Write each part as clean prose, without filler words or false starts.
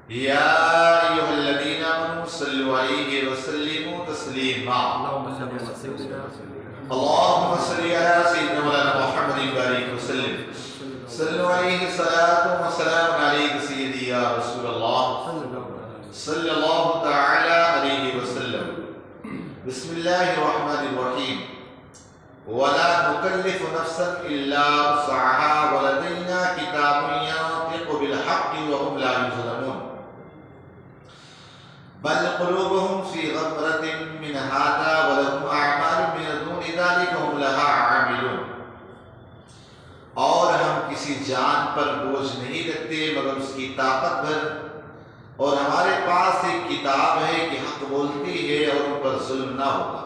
یا ایھا الذین آمنوا صلوا علیہ وسلموا تسلیما اللهم صل على سيدنا مولانا محمد بارك وسلم صلوا عليه صلاة وسلام عليك سيدي يا رسول الله صلى الله تعالى عليه وسلم بسم الله الرحمن الرحيم ولا نكلف نفسا إلا وسعها ولدينا كتاب ينطق بالحق وهم لا يظلمون بل قلوبهم في غمرة من هذا ولهم أعمال من دون ذلك هم لها عاملون. اور ہم کسی جان پر بوجھ نہیں رکھتے مگر اس کی طاقت بھر، اور ہمارے پاس ایک کتاب ہے کہ حق بولتی ہے اور ان پر ظلم نہ ہوگا،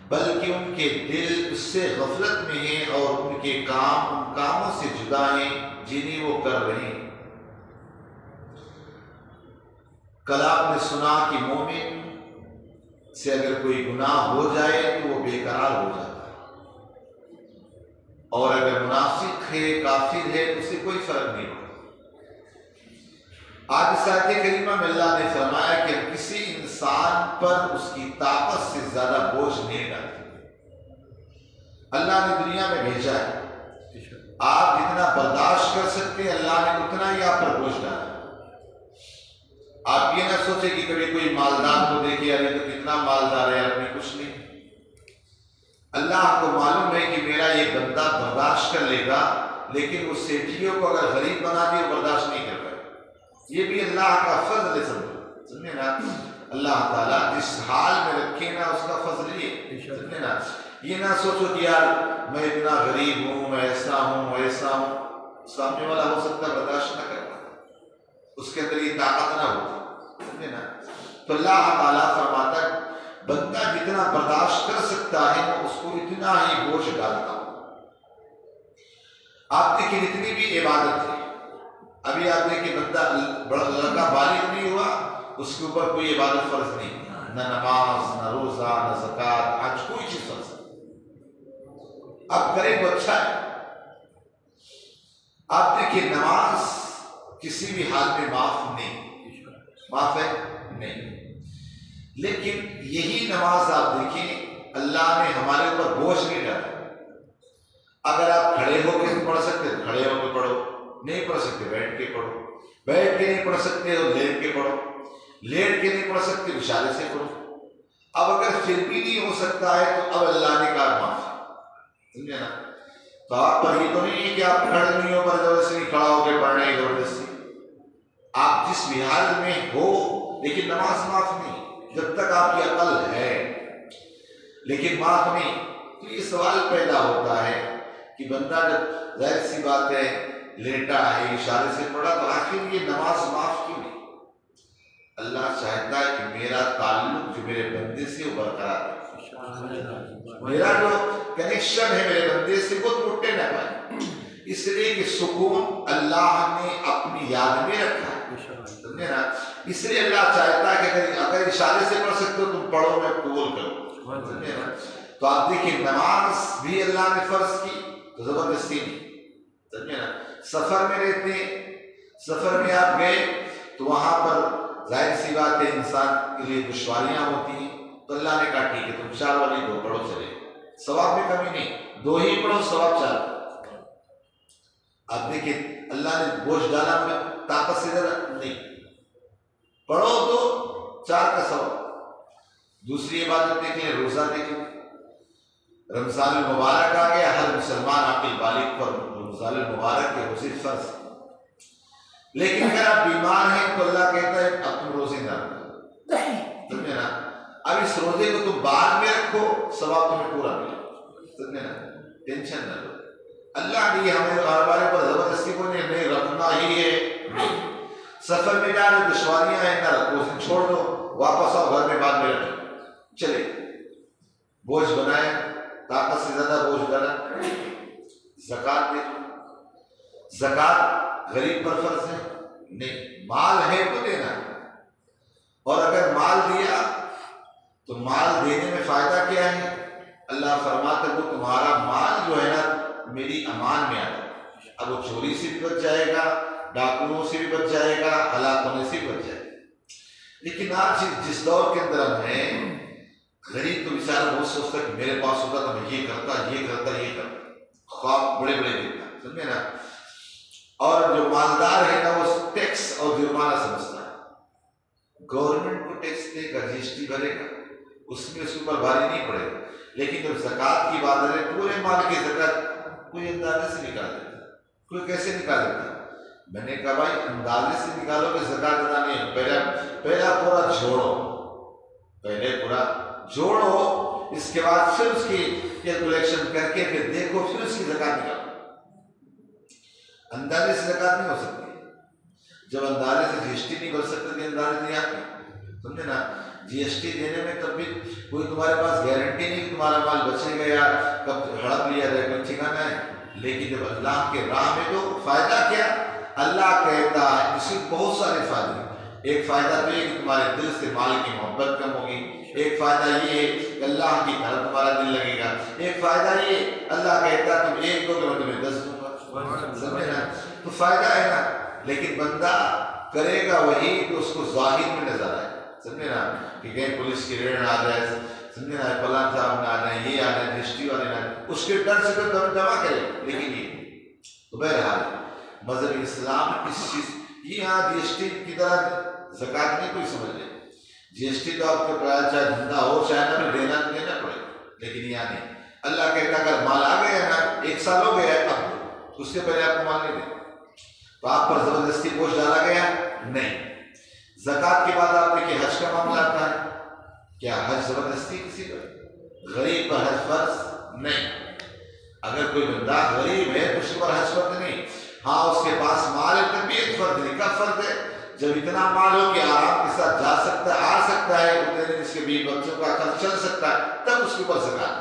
بلکہ ان کے دل اس سے غفلت میں ہیں اور ان کے کام ان کاموں سے جدا ہیں جنہیں وہ کر رہے ہیں. کل آپ نے سنا کہ مومن سے اگر کوئی گناہ ہو جائے تو وہ بے قرار ہو جاتا ہے، اور اگر منافق ہے کافر ہے تو اسے کوئی فرق نہیں ہوتا. آج اس آیت کریمہ میں اللہ نے فرمایا کہ کسی انسان پر اس کی طاقت سے زیادہ بوجھ نہیں ڈالتے. اللہ نے دنیا میں بھیجا ہے، آپ جتنا برداشت کر سکتے ہیں اللہ نے اتنا ہی آپ پر بوجھ ڈالا. آپ یہ نہ سوچیں کہ کبھی کوئی مالدار کو دیکھے یار یہ تو کتنا مالدار ہے، آپ میں کچھ نہیں. اللہ کو معلوم ہے کہ میرا یہ بندہ برداشت کر لے گا، لیکن وہ سیٹھیوں کو اگر غریب بنا دے برداشت نہیں کر پائے. یہ بھی اللہ کا فضل ہے، سمجھے نا. اللہ تعالیٰ جس حال میں رکھے نا اس کا فضل ہی ہے، سمجھے نا. یہ نہ سوچو کہ یار میں اتنا غریب ہوں، میں ایسا ہوں ویسا ہوں. سامنے والا ہو سکتا ہے برداشت نہ کر پائے، اس کے اندر یہ طاقت نہ ہوتی، سمجھے نا. تو اللہ تعالیٰ فرماتا ہے بندہ جتنا برداشت کر سکتا ہے میں اس کو اتنا ہی بوجھ ڈالتا ہوں. آپ دیکھیں جتنی بھی عبادت ہے، ابھی آپ دیکھیں بندہ بڑا لڑکا بالغ نہیں ہوا اس کے اوپر کوئی عبادت فرض نہیں، نہ نماز نہ روزہ نہ زکوٰۃ، آج کوئی چیز فرض نہیں. اب کرے تو اچھا ہے. آپ دیکھیں نماز کسی بھی حال میں معاف نہیں، معاف ہے نہیں. لیکن یہی نماز آپ دیکھیں اللہ نے ہمارے اوپر بوجھ نہیں ڈالا. اگر آپ کھڑے ہو کے پڑھ سکتے تو کھڑے ہو کے پڑھو، نہیں پڑھ سکتے بیٹھ کے پڑھو، بیٹھ کے نہیں پڑھ سکتے تو لیٹ کے پڑھو، لیٹ کے نہیں پڑھ سکتے اشارے سے پڑھو. اب اگر پھر بھی نہیں ہو سکتا ہے تو اب اللہ نے کہا معاف، سمجھے نا. تو آپ پر یہ تو نہیں ہے کہ آپ کھڑے نہیں ہو پر زبردستی کھڑا ہو کے پڑھ رہے ہیں زبردستی. آپ جس بھی حال میں ہو لیکن نماز معاف نہیں جب تک آپ کی عقل ہے، لیکن معاف نہیں. تو یہ سوال پیدا ہوتا ہے کہ بندہ جب ظاہر سی بات ہے لیٹا ہے اشارے سے پڑھا تو آخر یہ نماز معاف کیوں نہیں؟ اللہ چاہتا ہے کہ میرا تعلق جو میرے بندے سے وہ برقرار ہے، میرا جو کنیکشن ہے میرے بندے سے وہ ٹوٹے نہ پائے. اس لیے کہ سکون اللہ نے اپنی یاد میں رکھا ہے، سمجھے نا. اس لیے اللہ چاہتا ہے کہ اگر اشارے سے پڑھ سکتے ہو تم پڑھو، میں قبول کروں، سمجھے نا. تو آپ دیکھیں نماز بھی اللہ نے فرض کی تو زبردستی نہیں، سمجھے نا. سفر میں رہتے ہیں، سفر میں آپ گئے تو وہاں پر ظاہر سی بات ہے انسان کے لیے دشواریاں ہوتی ہیں، تو اللہ نے کہا ٹھیک ہے تم 4 والی 2 پڑھو، چلے ثواب میں کمی نہیں، 2 ہی پڑھو ثواب 4. آپ دیکھیں اللہ نے بوجھ ڈالا میں طاقت سے زیادہ نہیں، پڑھو تو 4 کا ثواب. دوسری عبادت دیکھ لیں، روزہ دیکھ لیں. رمضان المبارک آ گیا، ہر مسلمان عاقل بالغ پر رمضان المبارک کے روزے فرض. لیکن اگر آپ بیمار ہیں تو اللہ کہتا ہے اب تم روزے نہ رکھو، سمجھے نا. اب اس روزے کو تم بعد میں رکھو ثواب تمہیں پورا ملے، سمجھے نا. ٹینشن نہ لو. اللہ نے ہمارے پر زبردستی کو نہیں رکھنا ہی ہے. سفر میں جا رہے دشواریاں ہیں نہ رکھو، اسے چھوڑ دو، واپس آؤ گھر میں بعد میں رکھو. چلے بوجھ بنائے، طاقت سے زیادہ بوجھ ڈالا. زکوٰۃ دیکھو، زکوٰۃ غریب پر فرض ہے نہیں، مال ہے تو دینا. اور اگر مال دیا تو مال دینے میں فائدہ کیا ہے؟ اللہ فرماتا ہے وہ تمہارا مال جو ہے نا میری امان میں آ جائے. اب وہ چوری سے بھی بچ جائے گا، ڈاکوؤں سے بھی بچ جائے گا، ہلاک ہونے سے بھی بچ جائے گا۔ لیکن آج جس دور کے اندر ہم ہیں، غریب تو بیچارہ بہت سوچتا کہ میرے پاس ہوتا تو میں یہ کرتا، خواب بڑے بڑے دیکھتا، سمجھے نا۔ اور جو مالدار ہے نا وہ ٹیکس اور جرمانہ سمجھتا ہے، گورنمنٹ کو ٹیکس دے گا، جی ایس ٹی بھرے گا، اس میں اس کے اوپر بھاری نہیں پڑے گا۔ لیکن جب زکوٰۃ کی بات ہے پورے مال کی زکوٰۃ کوئی اندازے سے نکال دیتا، کوئی کیسے نکال دیتا؟ میں نے کہا بھائی اندازے سے نکالو کہ زکوٰۃ ادا نہیں ہے، پہلا پورا جوڑو، اس کے بعد پھر اس کی کیلکولیشن کر کے پھر دیکھو، پھر اس کی زکوٰۃ نکالو۔ اندازے سے زکوٰۃ نہیں ہو سکتی۔ جب اندازے سے جی ایس ٹی نہیں بن سکتے تو اندازے نہیں آتی، سمجھے نا۔ جی ایس ٹی دینے میں تب بھی کوئی تمہارے پاس گارنٹی نہیں کہ تمہارا مال بچے گا یا کب ہڑپ لیا جائے، کوئی ٹھکانا ہے۔ لیکن جب اللہ کے راہ میں تو فائدہ کیا؟ اللہ کہتا ہے اس کے بہت سارے فائدے۔ ایک فائدہ تو یہ کہ تمہارے دل سے مال کی محبت کم ہوگی، ایک فائدہ یہ ہے کہ اللہ کی طرف تمہارا دل لگے گا، ایک فائدہ یہ اللہ کہتا ہے تم ایک دو کہ میں تمہیں 10 دوں گا، سمجھے نا۔ تو فائدہ ہے نا، لیکن بندہ کرے گا وہی تو اس کو ظاہر میں نظر آئے، سمجھے نا، کہ کہیں پولیس کی ریڈ آ جائے، سمجھے نا، فلاں صاحب نہ آ جائیں، یہ آ جائیں، جی ایس ٹی والے نہ آ جائیں، اس کے ڈر سے تو جمع کرے۔ لیکن یہ تو بہرحال مذہب اسلام اس چیز یہاں جی ایس ٹی کی طرح زکوٰۃ نہیں کوئی سمجھ لے۔ جی ایس ٹی تو آپ کو چاہے دھندا ہو چاہے نہ بھی دینا پڑے، لیکن یہاں نہیں۔ اللہ کہتا اگر مال آ گیا نا، 1 سال ہو گیا اب تو اس سے پہلے آپ کو مال نہیں دے، تو آپ پر زبردستی بوجھ ڈالا گیا نہیں۔ زکوٰۃ کے بعد آپ دیکھیے حج کا معاملہ آتا ہے، کیا حج زبردستی کسی پر؟ غریب پر حج فرض نہیں۔ اگر کوئی بندہ غریب ہے تو اس پر حج فرض نہیں، ہاں اس کے پاس مال ہے تب بھی ایک فرض نہیں۔ کب فرض ہے؟ جب اتنا مال ہو کہ آرام کے ساتھ جا سکتا ہے، آ سکتا ہے، اتنے دن اس کے بیوی بچوں کا خرچ چل سکتا ہے، تب اس کے اوپر زکوٰۃ۔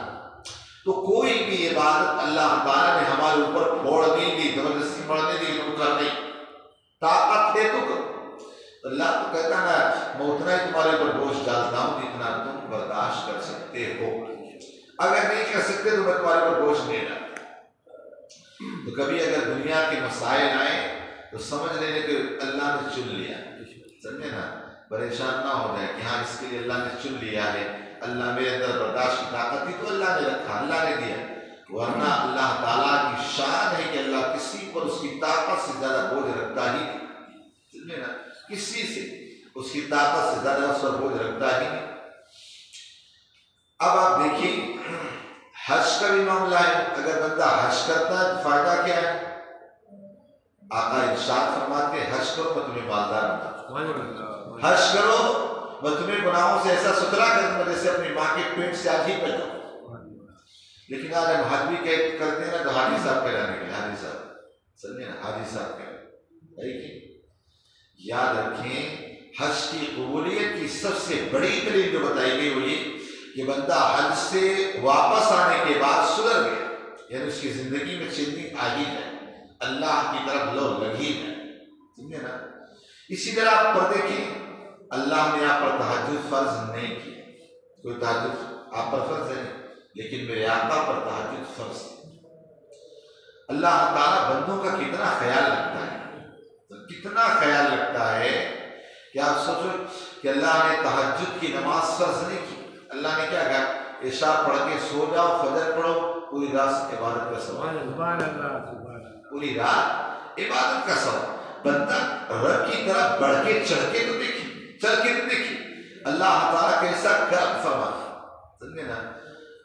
تو کوئی بھی عبادت اللہ تعالیٰ نے ہمارے اوپر پھوڑ نہیں دی، زبردستی پڑھنے دی، تم کر نہیں، طاقت ہے تو کرو۔ اللہ تو کہتا نا میں اتنا ہی تمہارے اوپر بوجھ ڈالتا ہوں جتنا تم برداشت کر سکتے ہو، اگر نہیں کر سکتے تو میں تمہارے اوپر بوجھ نہیں ڈالتا۔ تو کبھی اگر دنیا کے مسائل آئیں تو سمجھ لینے کہ اللہ نے چن لیا، سمجھے نا، پریشان نہ ہو جائے کہ ہاں اس کے لیے اللہ نے چن لیا ہے، اللہ میرے اندر برداشت کی طاقت تھی تو اللہ نے رکھا، اللہ نے دیا، ورنہ اللہ تعالیٰ کی شان ہے کہ اللہ کسی پر اس کی طاقت سے زیادہ بوجھ رکھتا ہی نہیں، سمجھے نا، کسی سے اس کی طاقت سے زیادہ اس پر بوجھ رکھتا ہی نہیں۔ اب آپ دیکھیے حج کا بھی معاملہ ہے، اگر بندہ حج کرتا ہے تو فائدہ کیا ہے؟ آقا ارشاد فرماتے ہیں حج کرو میں تمہیں مالدار بناؤں، حج کرو میں تمہیں گناہوں سے ایسا ستھرا کر دوں جیسے اپنی ماں کے پیٹ سے آج ہی پیدا ہو۔ لیکن آج ہم حج بھی کرتے ہیں نا تو حاجی صاحب کہلانے کے، حاجی صاحب، سمجھے نا، حاجی صاحب کہلانے۔ یاد رکھیں حج کی قبولیت کی سب سے بڑی دلیل جو بتائی گئی وہ یہ کہ بندہ حج سے واپس آنے کے بعد سدھر گیا، یعنی اس کی زندگی میں چینجنگ آ ہی جائے، اللہ کی طرف لو لگی ہے، سمجھے نا۔ اسی طرح آپ پر دیکھیں اللہ نے آپ پر تہجد فرض نہیں کیا، کوئی تہجد آپ پر فرض ہے نہیں، لیکن میرے آقا پر تہجد فرض ہے۔ اللہ تعالیٰ بندوں کا کتنا خیال رکھتا ہے، کتنا خیال رکھتا ہے کہ آپ سوچو کہ اللہ نے تہجد کی نماز فرض نہیں کی، اللہ نے کیا کہا؟ عشاء پڑھ کے سو جاؤ، فجر پڑھو، پوری رات عبادت کا ثواب، پوری رات عبادت کا ثواب۔ بندہ رب کی طرف بڑھ کے چڑھ کے تو دیکھیے، چل کے تو دیکھیے اللہ تعالیٰ کیسا کرم فرماتا، سمجھے نا۔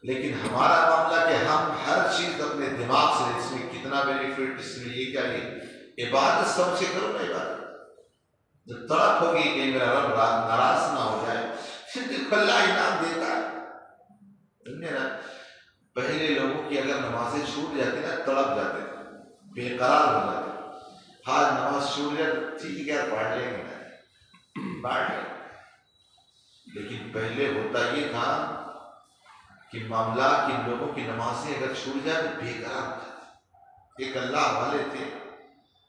لیکن ہمارا معاملہ کہ ہم ہر چیز اپنے دماغ سے، اس میں کتنا بینیفٹ، اس میں یہ کیا نہیں، عبادت سمجھ کے کرو نا عبادت۔ جب تڑپ ہوگی کہ میرا رب ناراض نہ ہو جائے، پھر دیکھو اللہ انعام دیتا ہے، سمجھے نا۔ پہلے لوگوں کی اگر نمازیں چھوٹ جاتی نا تڑپ جاتے تھے، بے قرار ہو جاتے، آج نماز چھوٹ جائے ٹھیک ہے پڑھ لیں گے، پڑھ لیں۔ لیکن پہلے ہوتا یہ تھا کہ معاملہ کہ لوگوں کی نمازیں اگر چھوٹ جائے تو بے قرار ہو جاتے۔ ایک اللہ والے تھے،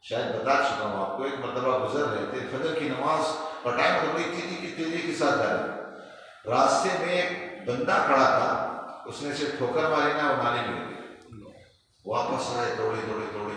شاید بتا چکا ہوں آپ کو، ایک مرتبہ گزر رہے تھے، فجر کی نماز اور ٹائم ہو گئی تھی کہ تیزی کے ساتھ جا رہے، راستے میں ایک بندہ کھڑا تھا، اس نے سے ٹھوکر ماری نا، وہ نالی میں گئی، واپس آئے دوڑے دوڑے دوڑے